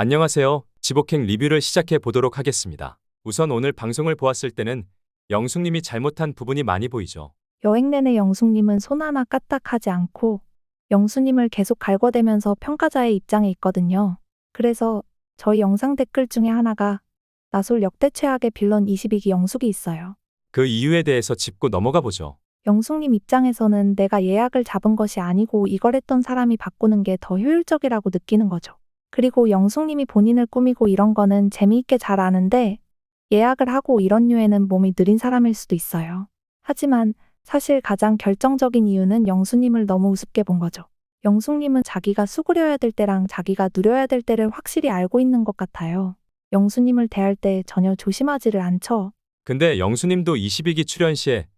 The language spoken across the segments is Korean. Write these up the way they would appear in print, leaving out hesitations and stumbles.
안녕하세요. 지복행 리뷰를 시작해 보도록 하겠습니다. 우선 오늘 방송을 보았을 때는 영숙님이 잘못한 부분이 많이 보이죠. 여행 내내 영숙님은 손 하나 까딱하지 않고 영수님을 계속 갈궈대면서 평가자의 입장에 있거든요. 그래서 저희 영상 댓글 중에 하나가 나솔 역대 최악의 빌런 22기 영숙이 있어요. 그 이유에 대해서 짚고 넘어가 보죠. 영숙님 입장에서는 내가 예약을 잡은 것이 아니고 이걸 했던 사람이 바꾸는 게 더 효율적이라고 느끼는 거죠. 그리고 영숙님이 본인을 꾸미고 이런 거는 재미있게 잘 아는데 예약을 하고 이런 류에는 몸이 느린 사람일 수도 있어요. 하지만 사실 가장 결정적인 이유는 영수님을 너무 우습게 본 거죠. 영숙님은 자기가 수그려야 될 때랑 자기가 누려야 될 때를 확실히 알고 있는 것 같아요. 영수님을 대할 때 전혀 조심하지를 않죠. 근데 영수님도 22기 출연 시에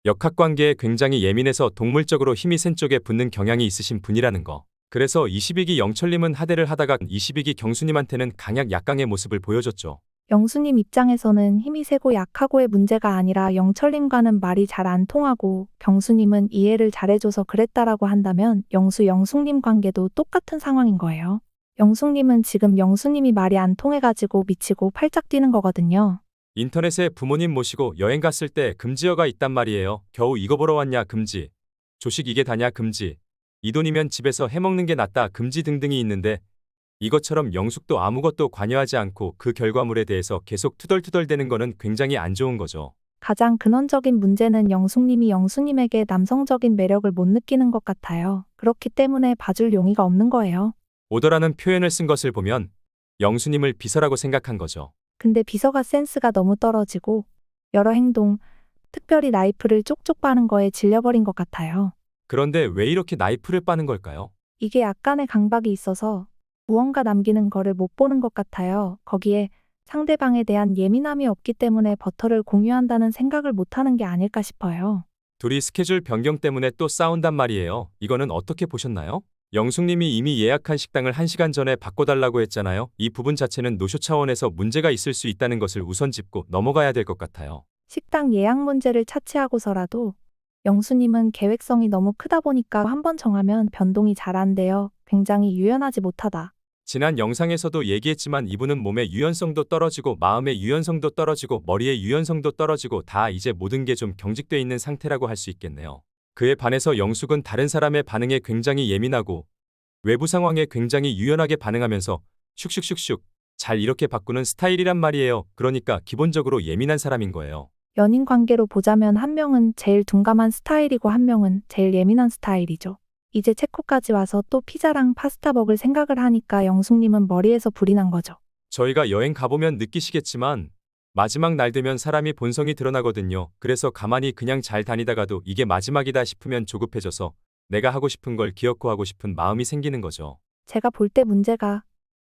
역학관계에 굉장히 예민해서 동물적으로 힘이 센 쪽에 붙는 경향이 있으신 분이라는 거. 그래서 22기 영철님은 하대를 하다가 22기 경수님한테는 강약 약강의 모습을 보여줬죠. 영수님 입장에서는 힘이 세고 약하고의 문제가 아니라 영철님과는 말이 잘 안 통하고 경수님은 이해를 잘해줘서 그랬다라고 한다면 영숙님 관계도 똑같은 상황인 거예요. 영숙님은 지금 영수님이 말이 안 통해가지고 미치고 팔짝 뛰는 거거든요. 인터넷에 부모님 모시고 여행 갔을 때 금지어가 있단 말이에요. 겨우 이거 보러 왔냐 금지. 조식 이게 다냐 금지. 이 돈이면 집에서 해먹는 게 낫다 금지 등등이 있는데 이것처럼 영숙도 아무것도 관여하지 않고 그 결과물에 대해서 계속 투덜투덜대는 거는 굉장히 안 좋은 거죠. 가장 근원적인 문제는 영숙님이 영수님에게 남성적인 매력을 못 느끼는 것 같아요. 그렇기 때문에 봐줄 용의가 없는 거예요. 오더라는 표현을 쓴 것을 보면 영수님을 비서라고 생각한 거죠. 근데 비서가 센스가 너무 떨어지고 여러 행동, 특별히 나이프를 쪽쪽 빠는 거에 질려버린 것 같아요. 그런데 왜 이렇게 나이프를 빠는 걸까요? 이게 약간의 강박이 있어서 무언가 남기는 거를 못 보는 것 같아요. 거기에 상대방에 대한 예민함이 없기 때문에 버터를 공유한다는 생각을 못하는 게 아닐까 싶어요. 둘이 스케줄 변경 때문에 또 싸운단 말이에요. 이거는 어떻게 보셨나요? 영숙님이 이미 예약한 식당을 1시간 전에 바꿔달라고 했잖아요. 이 부분 자체는 노쇼 차원에서 문제가 있을 수 있다는 것을 우선 짚고 넘어가야 될 것 같아요. 식당 예약 문제를 차치하고서라도 영수님은 계획성이 너무 크다 보니까 한번 정하면 변동이 잘 안 돼요. 굉장히 유연하지 못하다. 지난 영상에서도 얘기했지만 이분은 몸의 유연성도 떨어지고 마음의 유연성도 떨어지고 머리의 유연성도 떨어지고 다 이제 모든 게 좀 경직돼 있는 상태라고 할 수 있겠네요. 그에 반해서 영숙은 다른 사람의 반응에 굉장히 예민하고 외부 상황에 굉장히 유연하게 반응하면서 슉슉슉슉 잘 이렇게 바꾸는 스타일이란 말이에요. 그러니까 기본적으로 예민한 사람인 거예요. 연인 관계로 보자면 한 명은 제일 둔감한 스타일이고 한 명은 제일 예민한 스타일이죠. 이제 체코까지 와서 또 피자랑 파스타 먹을 생각을 하니까 영숙님은 머리에서 불이 난 거죠. 저희가 여행 가보면 느끼시겠지만 마지막 날 되면 사람이 본성이 드러나거든요. 그래서 가만히 그냥 잘 다니다가도 이게 마지막이다 싶으면 조급해져서 내가 하고 싶은 걸 기어코 하고 싶은 마음이 생기는 거죠. 제가 볼 때 문제가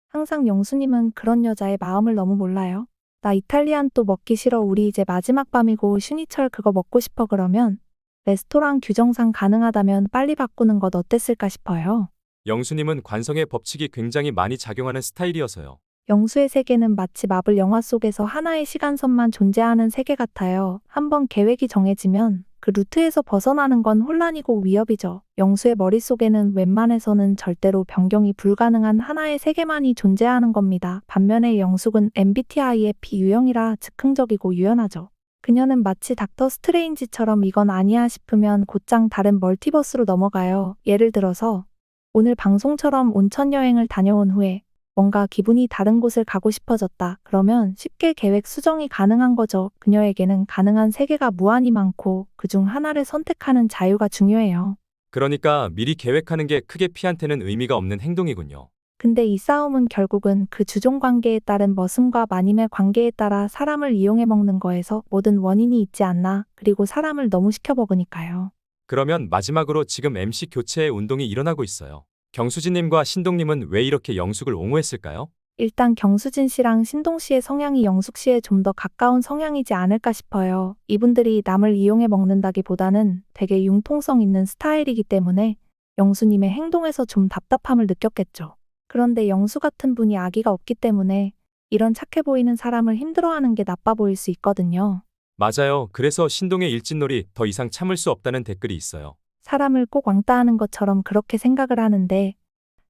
항상 영수님은 그런 여자의 마음을 너무 몰라요. 나 이탈리안 또 먹기 싫어. 우리 이제 마지막 밤이고 슈니철 그거 먹고 싶어. 그러면 레스토랑 규정상 가능하다면 빨리 바꾸는 것 어땠을까 싶어요. 영수님은 관성의 법칙이 굉장히 많이 작용하는 스타일이어서요. 영수의 세계는 마치 마블 영화 속에서 하나의 시간선만 존재하는 세계 같아요. 한번 계획이 정해지면 그 루트에서 벗어나는 건 혼란이고 위협이죠. 영수의 머릿속에는 웬만해서는 절대로 변경이 불가능한 하나의 세계만이 존재하는 겁니다. 반면에 영숙은 MBTI의 B유형이라 즉흥적이고 유연하죠. 그녀는 마치 닥터 스트레인지처럼 이건 아니야 싶으면 곧장 다른 멀티버스로 넘어가요. 예를 들어서 오늘 방송처럼 온천 여행을 다녀온 후에 뭔가 기분이 다른 곳을 가고 싶어졌다. 그러면 쉽게 계획 수정이 가능한 거죠. 그녀에게는 가능한 세계가 무한히 많고 그중 하나를 선택하는 자유가 중요해요. 그러니까 미리 계획하는 게 크게 P한테는 의미가 없는 행동이군요. 근데 이 싸움은 결국은 그 주종 관계에 따른 머슴과 마님의 관계에 따라 사람을 이용해 먹는 거에서 모든 원인이 있지 않나. 그리고 사람을 너무 시켜 먹으니까요. 그러면 마지막으로 지금 MC 교체의 운동이 일어나고 있어요. 경수진님과 신동님은 왜 이렇게 영숙을 옹호했을까요? 일단 경수진 씨랑 신동 씨의 성향이 영숙 씨에 좀 더 가까운 성향이지 않을까 싶어요. 이분들이 남을 이용해 먹는다기보다는 되게 융통성 있는 스타일이기 때문에 영수님의 행동에서 좀 답답함을 느꼈겠죠. 그런데 영수 같은 분이 아기가 없기 때문에 이런 착해 보이는 사람을 힘들어하는 게 나빠 보일 수 있거든요. 맞아요. 그래서 신동의 일진놀이 더 이상 참을 수 없다는 댓글이 있어요. 사람을 꼭 왕따하는 것처럼 그렇게 생각을 하는데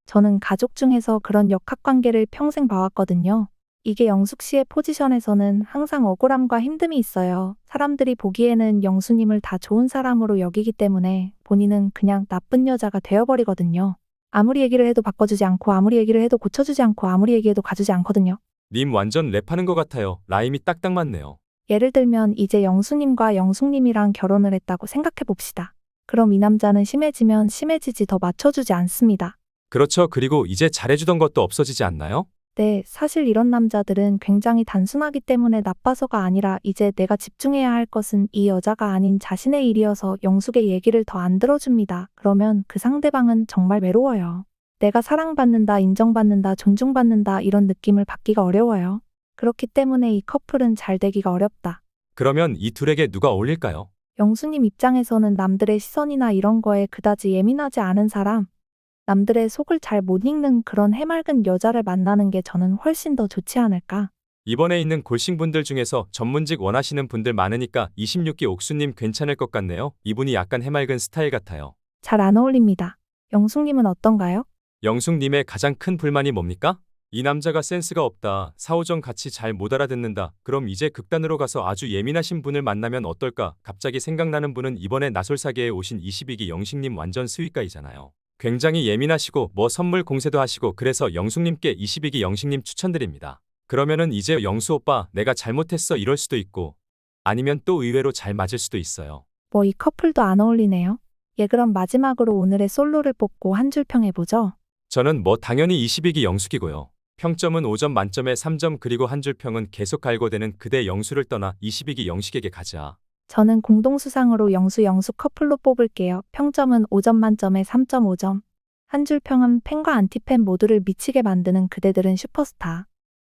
저는 가족 중에서 그런 역학관계를 평생 봐왔거든요. 이게 영숙 씨의 포지션에서는 항상 억울함과 힘듦이 있어요. 사람들이 보기에는 영수님을 다 좋은 사람으로 여기기 때문에 본인은 그냥 나쁜 여자가 되어버리거든요. 아무리 얘기를 해도 바꿔주지 않고 아무리 얘기를 해도 고쳐주지 않고 아무리 얘기해도 가주지 않거든요. 님 완전 랩하는 것 같아요. 라임이 딱딱 맞네요. 예를 들면 이제 영수님과 영숙님이랑 결혼을 했다고 생각해 봅시다. 그럼 이 남자는 심해지면 심해지지 더 맞춰주지 않습니다. 그렇죠. 그리고 이제 잘해주던 것도 없어지지 않나요? 네, 사실 이런 남자들은 굉장히 단순하기 때문에 나빠서가 아니라 이제 내가 집중해야 할 것은 이 여자가 아닌 자신의 일이어서 영숙의 얘기를 더 안 들어줍니다. 그러면 그 상대방은 정말 외로워요. 내가 사랑받는다, 인정받는다, 존중받는다 이런 느낌을 받기가 어려워요. 그렇기 때문에 이 커플은 잘 되기가 어렵다. 그러면 이 둘에게 누가 어울릴까요? 영수님 입장에서는 남들의 시선이나 이런 거에 그다지 예민하지 않은 사람, 남들의 속을 잘 못 읽는 그런 해맑은 여자를 만나는 게 저는 훨씬 더 좋지 않을까. 이번에 있는 골싱분들 중에서 전문직 원하시는 분들 많으니까 26기 옥수님 괜찮을 것 같네요. 이분이 약간 해맑은 스타일 같아요. 잘 안 어울립니다. 영숙님은 어떤가요? 영숙님의 가장 큰 불만이 뭡니까? 이 남자가 센스가 없다. 사오정 같이 잘 못 알아듣는다. 그럼 이제 극단으로 가서 아주 예민하신 분을 만나면 어떨까? 갑자기 생각나는 분은 이번에 나솔사계에 오신 22기 영식님 완전 스윗가이잖아요. 굉장히 예민하시고 뭐 선물 공세도 하시고 그래서 영숙님께 22기 영식님 추천드립니다. 그러면은 이제 영수 오빠 내가 잘못했어 이럴 수도 있고 아니면 또 의외로 잘 맞을 수도 있어요. 뭐 이 커플도 안 어울리네요. 예, 그럼 마지막으로 오늘의 솔로를 뽑고 한 줄 평해보죠. 저는 뭐 당연히 22기 영숙이고요. 평점은 5점 만점에 3점 그리고 한 줄 평은 계속 갈고되는 그대 영수를 떠나 22기 영식에게 가자. 저는 공동수상으로 영수 커플로 뽑을게요. 평점은 5점 만점에 3.5점. 한 줄 평은 팬과 안티팬 모두를 미치게 만드는 그대들은 슈퍼스타.